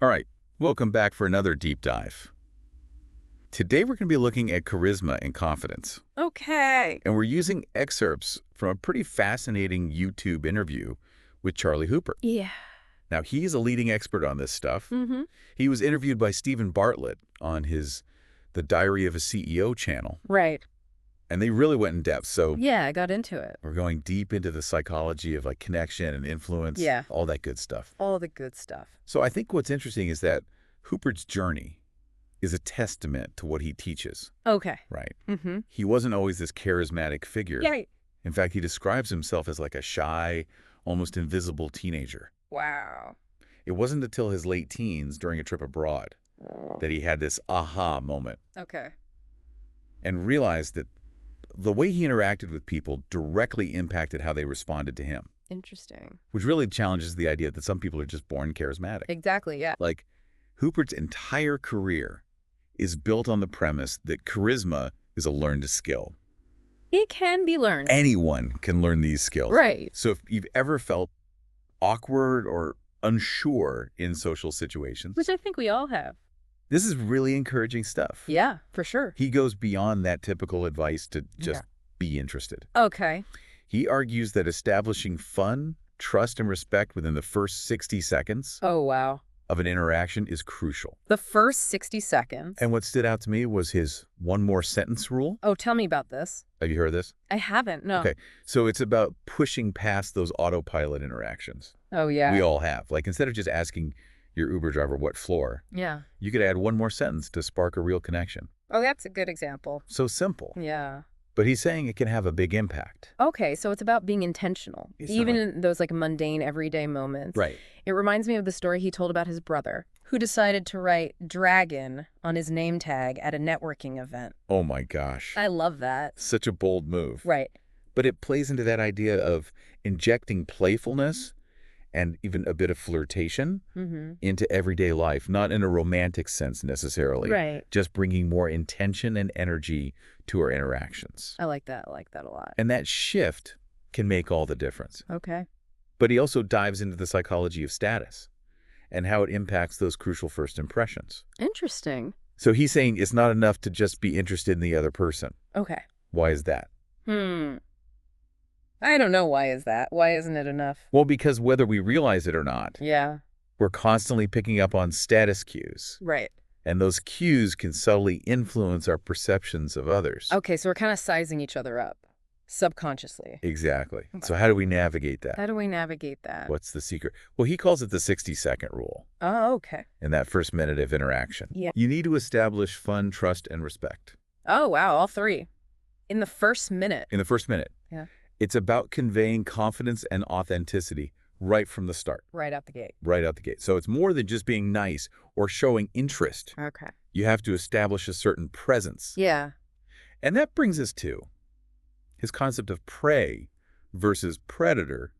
All right, welcome back for another deep dive. Today we're going to be looking at charisma and confidence. Okay. And we're using excerpts from a pretty fascinating YouTube interview with Charlie Hooper. Yeah. Now, he's a leading expert on this stuff. Mm-hmm. He was interviewed by Stephen Bartlett on his The Diary of a CEO channel. Right. And they really went in depth. So Yeah, I got into it. we're going deep into the psychology of like connection and influence, Yeah. all that good stuff. All the good stuff. So I think what's interesting is that Hooper's journey is a testament to what he teaches, Okay. right? Mm-hmm. He wasn't always this charismatic figure. Yeah. In fact, he describes himself as like a shy, almost invisible teenager. Wow. It wasn't until his late teens during a trip abroad that he had this aha moment Okay. and realized that the way he interacted with people directly impacted how they responded to him, Interesting. which really challenges the idea that some people are just born charismatic. Exactly, yeah. Like, Hooper's entire career is built on the premise that charisma is a learned skill. It can be learned. Anyone can learn these skills. Right. So if you've ever felt awkward or unsure in social situations, Which I think we all have. this is really encouraging stuff. Yeah, for sure. He goes beyond that typical advice to just Yeah. be interested. Okay. He argues that establishing fun, trust, and respect within the first 60 seconds Oh, wow. of an interaction is crucial. The first 60 seconds. And what stood out to me was his one more sentence rule. Oh, tell me about this. Have you heard of this? I haven't, no. Okay. So it's about pushing past those autopilot interactions. Oh, yeah. We all have. Like, instead of just asking your Uber driver what floor, Yeah. you could add one more sentence to spark a real connection. Oh, that's a good example. So simple. Yeah. But he's saying it can have a big impact. Okay, so it's about being intentional, It's even not- in those like mundane everyday moments. Right. It reminds me of the story he told about his brother, who decided to write dragon on his name tag at a networking event. Oh my gosh. I love that. Such a bold move. Right. But it plays into that idea of injecting playfulness and even a bit of flirtation Mm-hmm. into everyday life, not in a romantic sense necessarily. Right. Just bringing more intention and energy to our interactions. I like that. I like that a lot. And that shift can make all the difference. Okay. But he also dives into the psychology of status and how it impacts those crucial first impressions. Interesting. So he's saying it's not enough to just be interested in the other person. Okay. Why is that? I don't know why is that. Why isn't it enough? Well, because whether we realize it or not, Yeah. we're constantly picking up on status cues. Right. And those cues can subtly influence our perceptions of others. Okay, so we're kind of sizing each other up subconsciously. Exactly. Okay. So how do we navigate that? How do we navigate that? What's the secret? Well, he calls it the 60-second rule Oh, okay. in that first minute of interaction. Yeah. You need to establish fun, trust, and respect. Oh, wow. All three. In the first minute. In the first minute. Yeah. It's about conveying confidence and authenticity right from the start, Right out the gate. right out the gate. So it's more than just being nice or showing interest. Okay. You have to establish a certain presence. Yeah. And that brings us to his concept of prey versus predator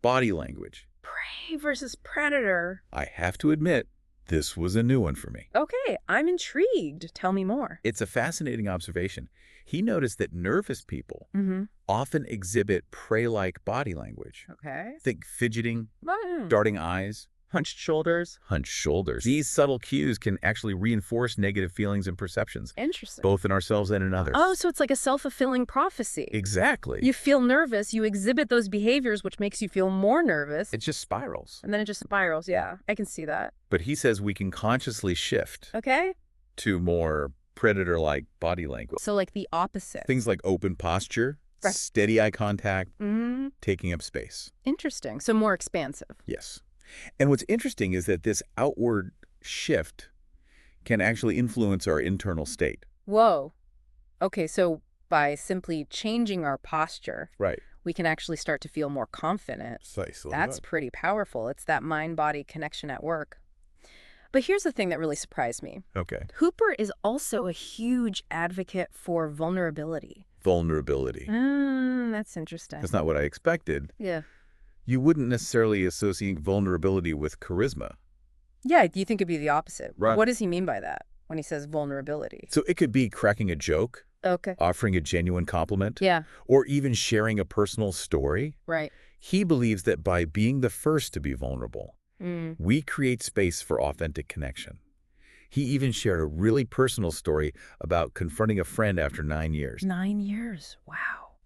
body language. Prey versus predator. I have to admit, this was a new one for me. Okay, I'm intrigued. Tell me more. It's a fascinating observation. He noticed that nervous people Mm-hmm. often exhibit prey-like body language. Okay. Think fidgeting, Mm. darting eyes, Hunched shoulders. hunched shoulders. These subtle cues can actually reinforce negative feelings and perceptions, Interesting. both in ourselves and in others. Oh, so it's like a self-fulfilling prophecy. Exactly. You feel nervous, you exhibit those behaviors, which makes you feel more nervous. It just spirals. And then it just spirals. Yeah, I can see that. But he says we can consciously shift Okay. to more predator-like body language. So like the opposite. Things like open posture, Right. steady eye contact, Mm-hmm. taking up space. Interesting. So more expansive. Yes. And what's interesting is that this outward shift can actually influence our internal state. Whoa. Okay, so by simply changing our posture, Right. we can actually start to feel more confident. Precisely. That's pretty powerful. It's that mind-body connection at work. But here's the thing that really surprised me. Okay. Hooper is also a huge advocate for vulnerability. Vulnerability. That's interesting. That's not what I expected. Yeah. You wouldn't necessarily associate vulnerability with charisma. Yeah, you think it'd be the opposite. Right. What does he mean by that when he says vulnerability? So it could be cracking a joke, Okay. offering a genuine compliment, Yeah, or even sharing a personal story. right. He believes that by being the first to be vulnerable We create space for authentic connection. He even shared a really personal story about confronting a friend after 9 years. 9 years. Wow.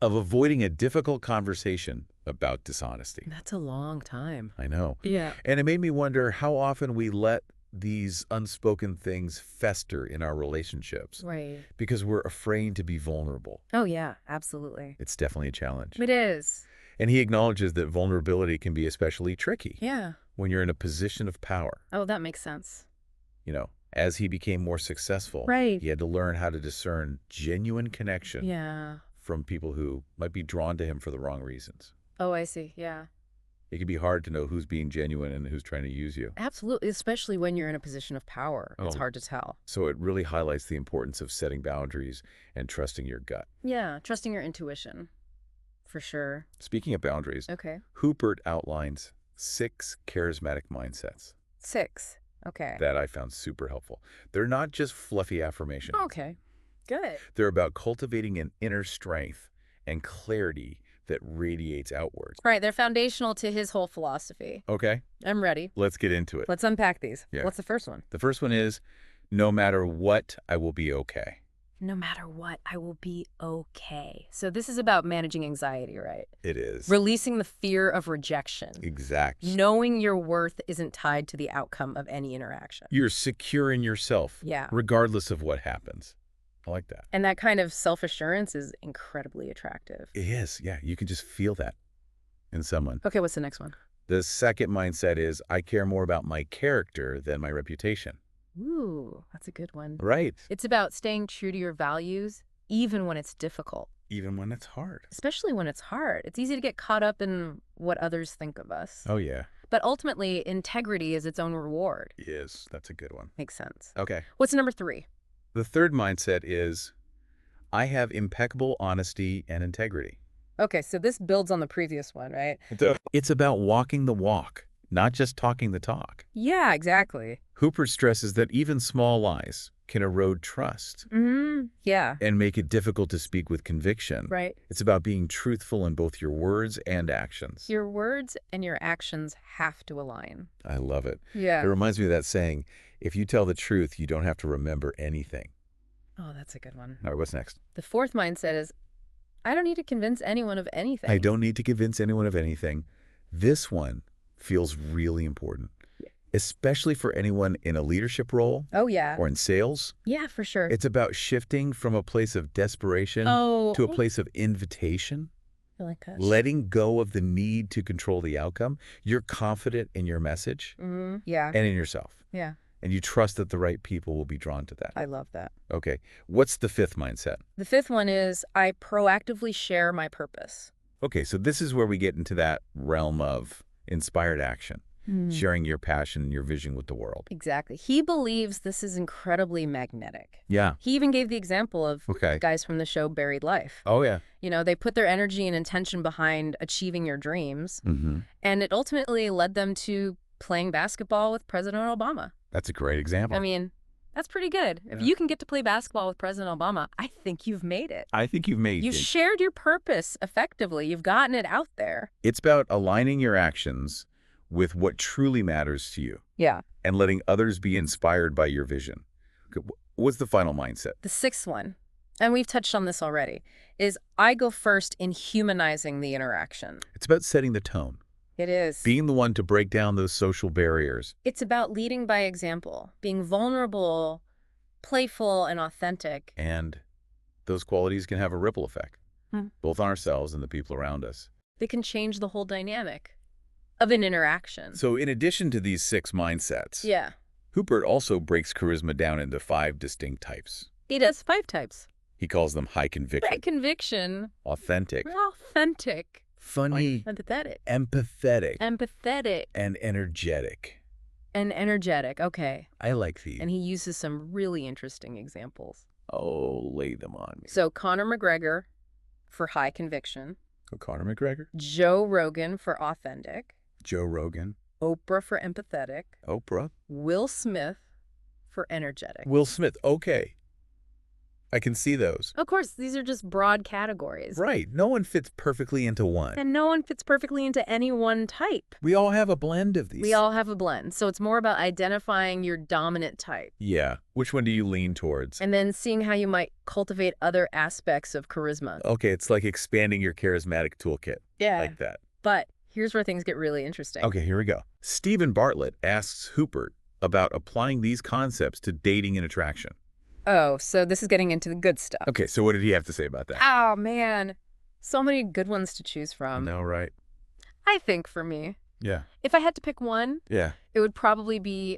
Of avoiding a difficult conversation about dishonesty. That's a long time. I know. Yeah. And it made me wonder how often we let these unspoken things fester in our relationships Right. because we're afraid to be vulnerable. Oh, yeah, absolutely. It's definitely a challenge. It is. And he acknowledges that vulnerability can be especially tricky Yeah. when you're in a position of power. Oh, that makes sense. You know, as he became more successful, Right. he had to learn how to discern genuine connection Yeah. from people who might be drawn to him for the wrong reasons. Oh, I see. Yeah. It can be hard to know who's being genuine and who's trying to use you. Absolutely, especially when you're in a position of power. It's Oh. hard to tell. So it really highlights the importance of setting boundaries and trusting your gut. Yeah, trusting your intuition. For sure. Speaking of boundaries, Okay. Hupert outlines 6 charismatic mindsets 6. Okay. that I found super helpful. They're not just fluffy affirmations. Okay. Good. They're about cultivating an inner strength and clarity that radiates outwards. Right, they're foundational to his whole philosophy. Okay, I'm ready. let's get into it. Let's unpack these. Yeah. What's the first one? The first one is, no matter what, I will be okay. No matter what, I will be okay. So this is about managing anxiety, right? It is. Releasing the fear of rejection. Exactly. Knowing your worth isn't tied to the outcome of any interaction. You're secure in yourself, Yeah. regardless of what happens. I like that. And that kind of self-assurance is incredibly attractive. It is, yeah. You can just feel that in someone. Okay, what's the next one? The second mindset is, I care more about my character than my reputation. Ooh, that's a good one. Right. It's about staying true to your values, even when it's difficult. Even when it's hard. Especially when it's hard. It's easy to get caught up in what others think of us. Oh, yeah. But ultimately, integrity is its own reward. It is. That's a good one. Makes sense. Okay. What's number 3? The third mindset is, I have impeccable honesty and integrity. Okay, so this builds on the previous one, right? It's about walking the walk, not just talking the talk. Yeah, exactly. Hooper stresses that even small lies can erode trust Yeah, and make it difficult to speak with conviction. right. It's about being truthful in both your words and actions. Your words and your actions have to align. I love it. Yeah. It reminds me of that saying, if you tell the truth, you don't have to remember anything. Oh, that's a good one. All right, what's next? The fourth mindset is, I don't need to convince anyone of anything. I don't need to convince anyone of anything. This one feels really important, especially for anyone in a leadership role Oh, yeah. or in sales. Yeah, for sure. It's about shifting from a place of desperation to a place of invitation, I like that. letting go of the need to control the outcome. You're confident in your message Yeah. and in yourself, Yeah. and you trust that the right people will be drawn to that. I love that. Okay, what's the fifth mindset? The fifth one is, I proactively share my purpose. Okay, so this is where we get into that realm of inspired action, sharing your passion and your vision with the world. Exactly. He believes this is incredibly magnetic. Yeah. He even gave the example of Okay. guys from the show Buried Life. Oh, yeah. You know, they put their energy and intention behind achieving your dreams, Mm-hmm. and it ultimately led them to playing basketball with President Obama. That's a great example. I mean, that's pretty good. If you can get to play basketball with President Obama, I think you've made it. I think you've made You've it. shared your purpose effectively. You've gotten it out there. It's about aligning your actions with what truly matters to you Yeah. and letting others be inspired by your vision. Okay, what's the final mindset? The sixth one, and we've touched on this already, is I go first in humanizing the interaction. It's about setting the tone, It is. being the one to break down those social barriers. It's about leading by example, being vulnerable, playful, and authentic. And those qualities can have a ripple effect, Hmm. both on ourselves and the people around us. They can change the whole dynamic of an interaction. So in addition to these 6 mindsets, Yeah. Hupert also breaks charisma down into 5 distinct types. He does 5 types. He calls them high conviction, Right conviction, authentic, authentic, funny, empathetic, empathetic, and energetic. and energetic. Okay. I like these. And he uses some really interesting examples. Oh, lay them on me. So Conor McGregor for high conviction, So Conor McGregor, Joe Rogan for authentic, Joe Rogan, Oprah for empathetic, Oprah, Will Smith for energetic. Will Smith. Okay. I can see those. Of course, these are just broad categories. Right. No one fits perfectly into one. And no one fits perfectly into any one type. We all have a blend of these. We all have a blend. So it's more about identifying your dominant type. Yeah. Which one do you lean towards? And then seeing how you might cultivate other aspects of charisma. Okay, it's like expanding your charismatic toolkit. Yeah. Like that. But here's where things get really interesting. Okay, here we go. Stephen Bartlett asks Hooper about applying these concepts to dating and attraction. Oh, so this is getting into the good stuff. Okay, so what did he have to say about that? Oh, man. So many good ones to choose from. No, right? I think for me, Yeah. if I had to pick one, Yeah. it would probably be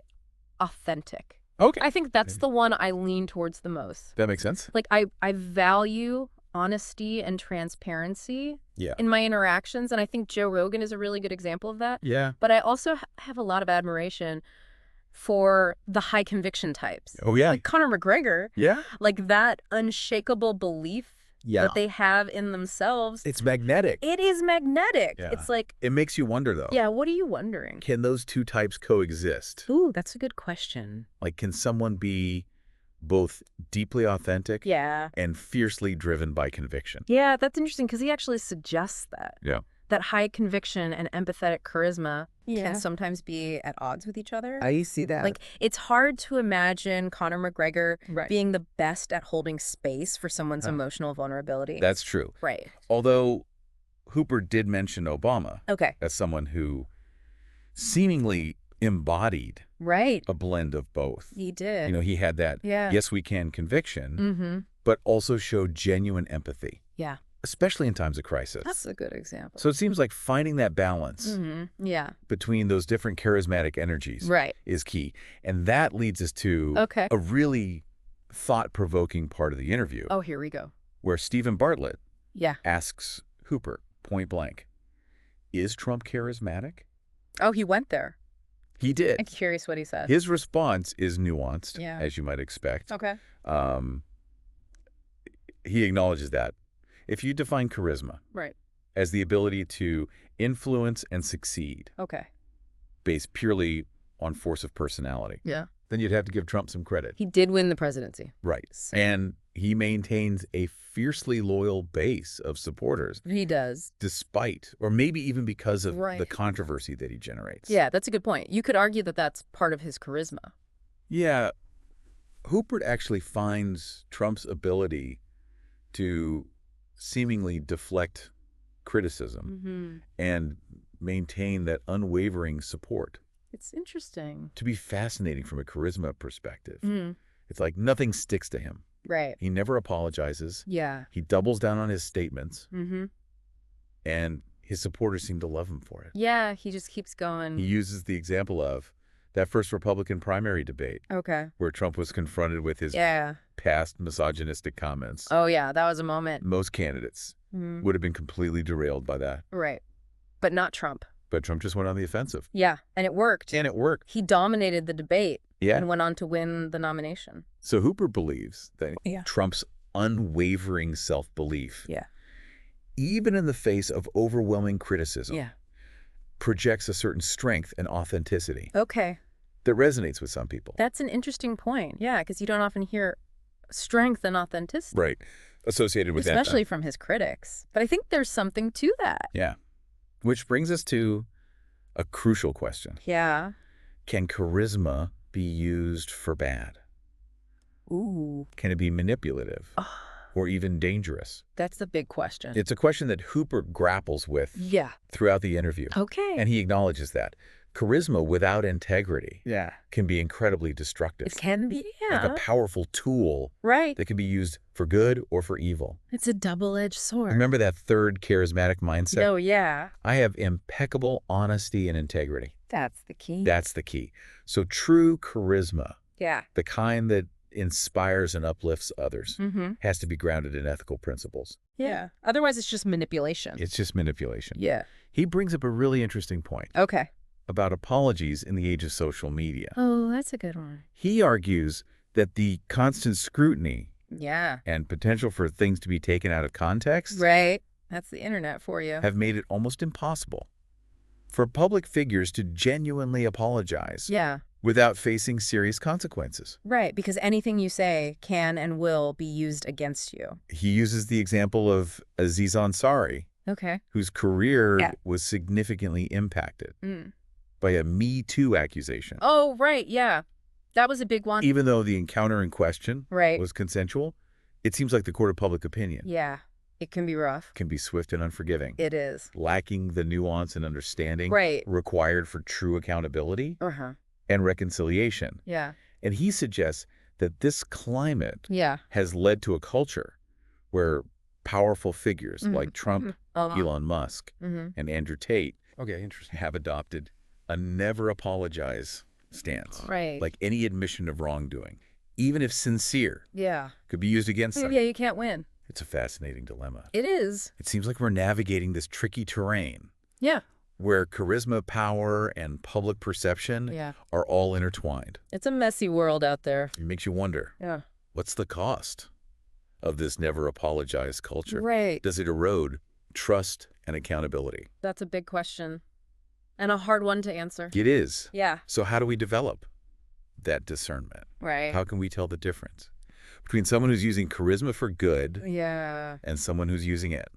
authentic. Okay. I think that's the one I lean towards the most. That makes sense. Like, I value honesty and transparency Yeah. in my interactions, and I think Joe Rogan is a really good example of that. Yeah. But I also have a lot of admiration for the high conviction types. Oh, yeah. Like Conor McGregor, Yeah. like that unshakable belief that they have in themselves. It's magnetic. It is magnetic. Yeah. It's like, It makes you wonder, though. yeah, what are you wondering? Can those two types coexist? Ooh, that's a good question. Like, can someone be both deeply authentic Yeah. and fiercely driven by conviction? Yeah, that's interesting because he actually suggests that. Yeah. That high conviction and empathetic charisma Yeah. can sometimes be at odds with each other. I see that. Like, it's hard to imagine Conor McGregor Right. being the best at holding space for someone's Huh. emotional vulnerability. That's true. Right. Although Hooper did mention Obama Okay. as someone who seemingly embodied Right. a blend of both. He did. You know, he had that Yeah. yes, we can conviction, Mm-hmm. but also showed genuine empathy, Yeah. especially in times of crisis. That's a good example. So it seems like finding that balance Mm-hmm. Yeah. between those different charismatic energies Right. is key. And that leads us to Okay. a really thought-provoking part of the interview Oh, here we go. where Stephen Bartlett Yeah. asks Hooper point blank, is Trump charismatic? Oh, he went there. He did. I'm curious what he said. His response is nuanced, Yeah. as you might expect. Okay. He acknowledges that. If you define charisma Right. as the ability to influence and succeed Okay. based purely on force of personality, Yeah. then you'd have to give Trump some credit. He did win the presidency. Right. So- And he maintains a fiercely loyal base of supporters He does. despite, or maybe even because of Right. the controversy that he generates. Yeah, that's a good point. You could argue that that's part of his charisma. Yeah. Hooper actually finds Trump's ability to seemingly deflect criticism Mm-hmm. and maintain that unwavering support It's interesting. to be fascinating from a charisma perspective. Mm-hmm. It's like nothing sticks to him. Right. He never apologizes. Yeah. He doubles down on his statements, Mm-hmm. and his supporters seem to love him for it. Yeah, he just keeps going. He uses the example of that first Republican primary debate Okay. where Trump was confronted with his Yeah. past misogynistic comments. Oh, yeah, that was a moment. Most candidates Mhm. would have been completely derailed by that. Right. But not Trump. But Trump just went on the offensive. Yeah, and it worked. And it worked. He dominated the debate Yeah. and went on to win the nomination. So Hooper believes that Yeah. Trump's unwavering self-belief, Yeah. even in the face of overwhelming criticism, Yeah. projects a certain strength and authenticity Okay. that resonates with some people. That's an interesting point. Yeah, because you don't often hear strength and authenticity. Right. Associated with that. Especially from his critics. But I think there's something to that. Yeah. Which brings us to a crucial question. Yeah. Can charisma be used for bad? Ooh. Can it be manipulative or even dangerous? That's the big question. It's a question that Hooper grapples with Yeah. throughout the interview. Okay. And he acknowledges that. Charisma without integrity Yeah. can be incredibly destructive. It can be, Like yeah. a powerful tool Right. that can be used for good or for evil. It's a double-edged sword. Remember that third charismatic mindset? Oh, yeah. I have impeccable honesty and integrity. That's the key. That's the key. So true charisma, Yeah. the kind that inspires and uplifts others, Mm-hmm. has to be grounded in ethical principles. Yeah. Otherwise, it's just manipulation. It's just manipulation. Yeah. He brings up a really interesting point Okay. about apologies in the age of social media. Oh, that's a good one. He argues that the constant scrutiny Yeah. and potential for things to be taken out of context Right. That's the internet for you. have made it almost impossible for public figures to genuinely apologize Yeah. without facing serious consequences. Right, because anything you say can and will be used against you. He uses the example of Aziz Ansari, Okay. whose career Yeah. was significantly impacted Mm. by a Me Too accusation. Oh, right, yeah. That was a big one. Even though the encounter in question Right. was consensual, it seems like the court of public opinion Yeah, it can be rough. can be swift and unforgiving, It is. lacking the nuance and understanding Right. required for true accountability Uh-huh. and reconciliation. Yeah. And he suggests that this climate Yeah. has led to a culture where powerful figures like Trump, Uh-huh. Elon Musk, Mhm. and Andrew Tate have adopted a never apologize stance. Right. Like any admission of wrongdoing, even if sincere, Yeah. could be used against them. Yeah, you can't win. It's a fascinating dilemma. It is. It seems like we're navigating this tricky terrain Yeah. where charisma, power, and public perception Yeah. are all intertwined. It's a messy world out there. It makes you wonder, Yeah. what's the cost of this never apologize culture? Right. Does it erode trust and accountability? That's a big question. And a hard one to answer. It is. Yeah. So how do we develop that discernment? Right. How can we tell the difference between someone who's using charisma for good Yeah. and someone who's using it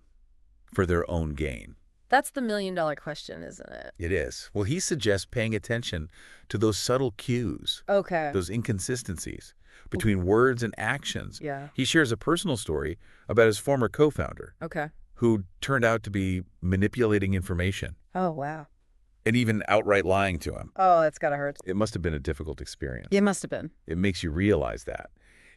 for their own gain? That's the million-dollar question, isn't it? It is. Well, he suggests paying attention to those subtle cues, Okay. those inconsistencies between words and actions. Yeah. He shares a personal story about his former co-founder Okay. who turned out to be manipulating information Oh, wow. and even outright lying to him. Oh, that's gotta hurt. It must have been a difficult experience. It must have been. It makes you realize that.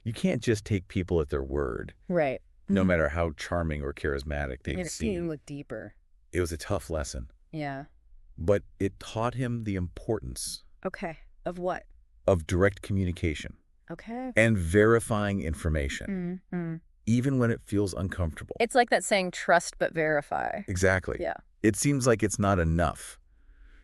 You can't just take people at their word, Right. no matter how charming or charismatic they It seem. look deeper. It was a tough lesson, Yeah. but it taught him the importance Okay. Of what? of direct communication Okay. and verifying information, Mm-hmm. even when it feels uncomfortable. It's like that saying, trust but verify. Exactly. Yeah. It seems like it's not enough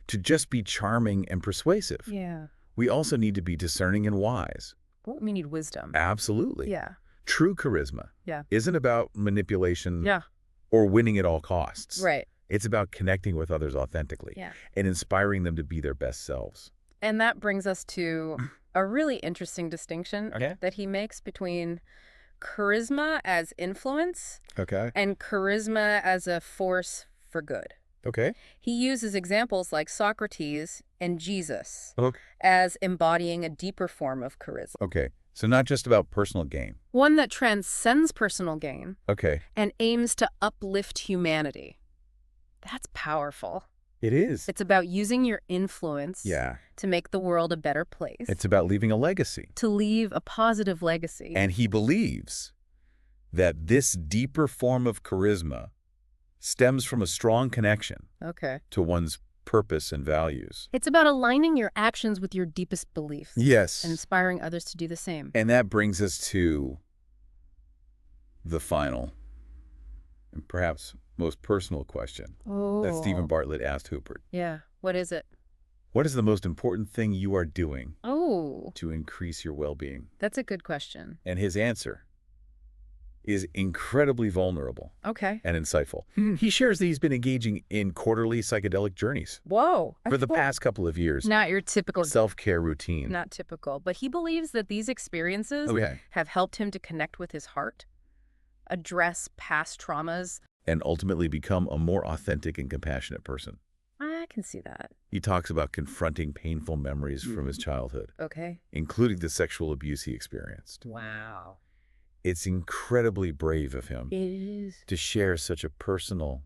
to just be charming and persuasive. Yeah. We also need to be discerning and wise. We need wisdom. Absolutely. Yeah. True charisma Yeah. isn't about manipulation Yeah. or winning at all costs. Right. It's about connecting with others authentically Yeah. and inspiring them to be their best selves. And that brings us to a really interesting distinction Okay. that he makes between charisma as influence Okay. and charisma as a force for good. Okay. He uses examples like Socrates and Jesus Okay. as embodying a deeper form of charisma, Okay. So not just about personal gain. one that transcends personal gain Okay. and aims to uplift humanity. That's powerful. It is. It's about using your influence Yeah. to make the world a better place, It's about leaving a legacy. to leave a positive legacy. And he believes that this deeper form of charisma stems from a strong connection Okay. to one's purpose and values. It's about aligning your actions with your deepest beliefs Yes. and inspiring others to do the same. And that brings us to the final and perhaps most personal question that Stephen Bartlett asked Hupert. Yeah. What is it? What is the most important thing you are doing Oh, to increase your well-being? that's a good question. And his answer is incredibly vulnerable Okay. and insightful. He shares that he's been engaging in quarterly psychedelic journeys Whoa. for the past couple of years. Not your typical, Self-care routine. not typical, but he believes that these experiences Okay. have helped him to connect with his heart, address past traumas. And ultimately become a more authentic and compassionate person. I can see that. He talks about confronting painful memories from his childhood, Okay. including the sexual abuse he experienced. Wow. It's incredibly brave of him It is. to share such a personal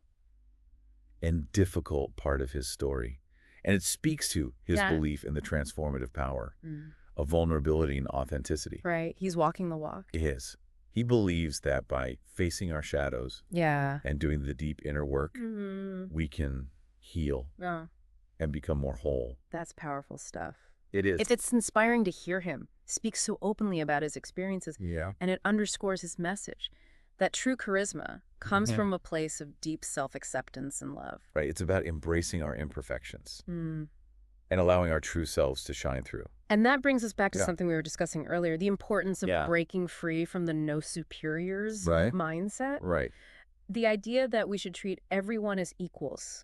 and difficult part of his story. And it speaks to his Yeah. belief in the transformative power of vulnerability and authenticity. Right. He's walking the walk. He believes that by facing our shadows Yeah. and doing the deep inner work, we can heal Yeah. and become more whole. That's powerful stuff. It is. It's inspiring to hear him speak so openly about his experiences, Yeah. and it underscores his message that true charisma comes from a place of deep self-acceptance and love. Right. It's about embracing our imperfections Mm. and allowing our true selves to shine through. And that brings us back to Yeah. something we were discussing earlier, the importance of Yeah. breaking free from the no superiors Right. mindset. Right. The idea that we should treat everyone as equals,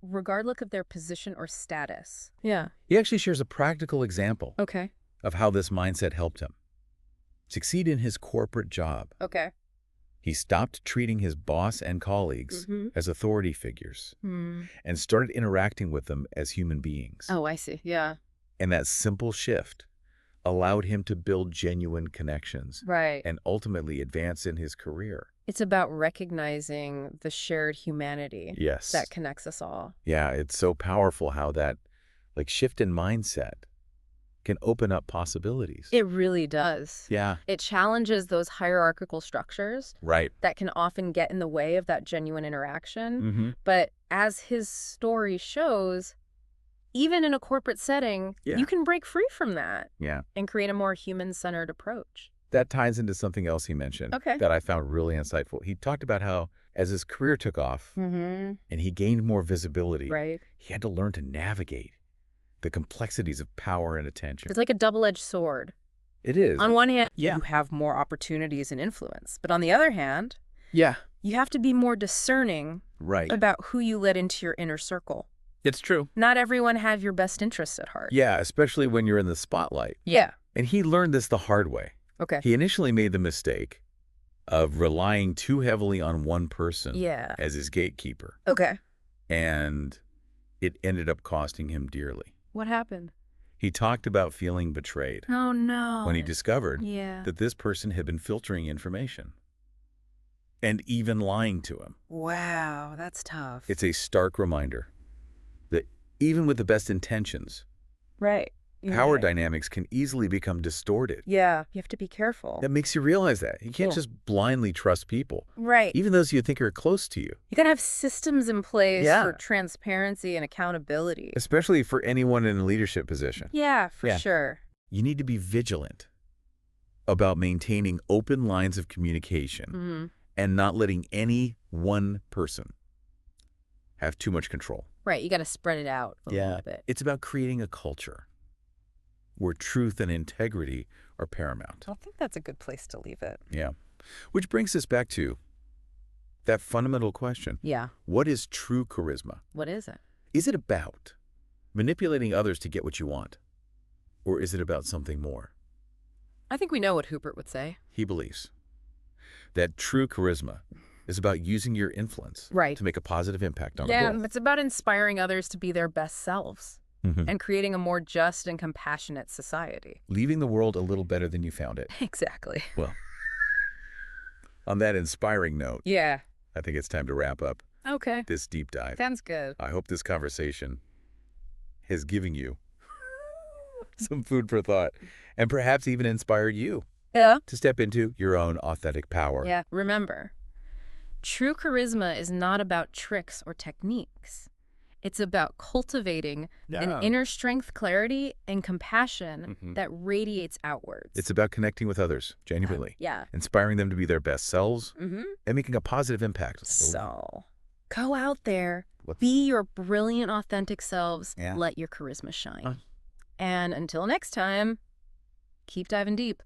regardless of their position or status. Yeah. He actually shares a practical example Okay. of how this mindset helped him succeed in his corporate job. Okay. He stopped treating his boss and colleagues as authority figures and started interacting with them as human beings. Oh, I see. Yeah. And that simple shift allowed him to build genuine connections Right. and ultimately advance in his career. It's about recognizing the shared humanity Yes. that connects us all. Yeah, it's so powerful how that shift in mindset can open up possibilities. It really does. Yeah. It challenges those hierarchical structures Right. that can often get in the way of that genuine interaction. Mm-hmm. But as his story shows, even in a corporate setting, you can break free from that and create a more human-centered approach. That ties into something else he mentioned that I found really insightful. He talked about how as his career took off and he gained more visibility, he had to learn to navigate the complexities of power and attention. It's like a double-edged sword. It is. On one hand, you have more opportunities and influence. But on the other hand, you have to be more discerning about who you let into your inner circle. It's true. Not everyone have your best interests at heart. Yeah, especially when you're in the spotlight. Yeah. And he learned this the hard way. Okay. He initially made the mistake of relying too heavily on one person as his gatekeeper. Okay. And it ended up costing him dearly. What happened? He talked about feeling betrayed. Oh, no. When he discovered that this person had been filtering information and even lying to him. Wow, that's tough. It's a stark reminder that even with the best intentions, power dynamics can easily become distorted. Yeah, you have to be careful. That makes you realize that. You can't just blindly trust people. Right. Even those you think are close to you. You got to have systems in place for transparency and accountability. Especially for anyone in a leadership position. Yeah, for sure. You need to be vigilant about maintaining open lines of communication and not letting any one person have too much control. Right, you got to spread it out a little bit. It's about creating a culture where truth and integrity are paramount. I think that's a good place to leave it. Yeah. Which brings us back to that fundamental question. Yeah. What is true charisma? What is it? Is it about manipulating others to get what you want? Or is it about something more? I think we know what Hubert would say. He believes that true charisma is about using your influence to make a positive impact on the world. Yeah, it's about inspiring others to be their best selves and creating a more just and compassionate society. Leaving the world a little better than you found it. Exactly. Well, on that inspiring note, I think it's time to wrap up this deep dive. Sounds good. I hope this conversation has given you some food for thought and perhaps even inspired you to step into your own authentic power. Yeah, remember, true charisma is not about tricks or techniques. It's about cultivating an inner strength, clarity, and compassion that radiates outwards. It's about connecting with others genuinely, inspiring them to be their best selves, and making a positive impact. So, go out there, be your brilliant, authentic selves, let your charisma shine. And until next time, keep diving deep.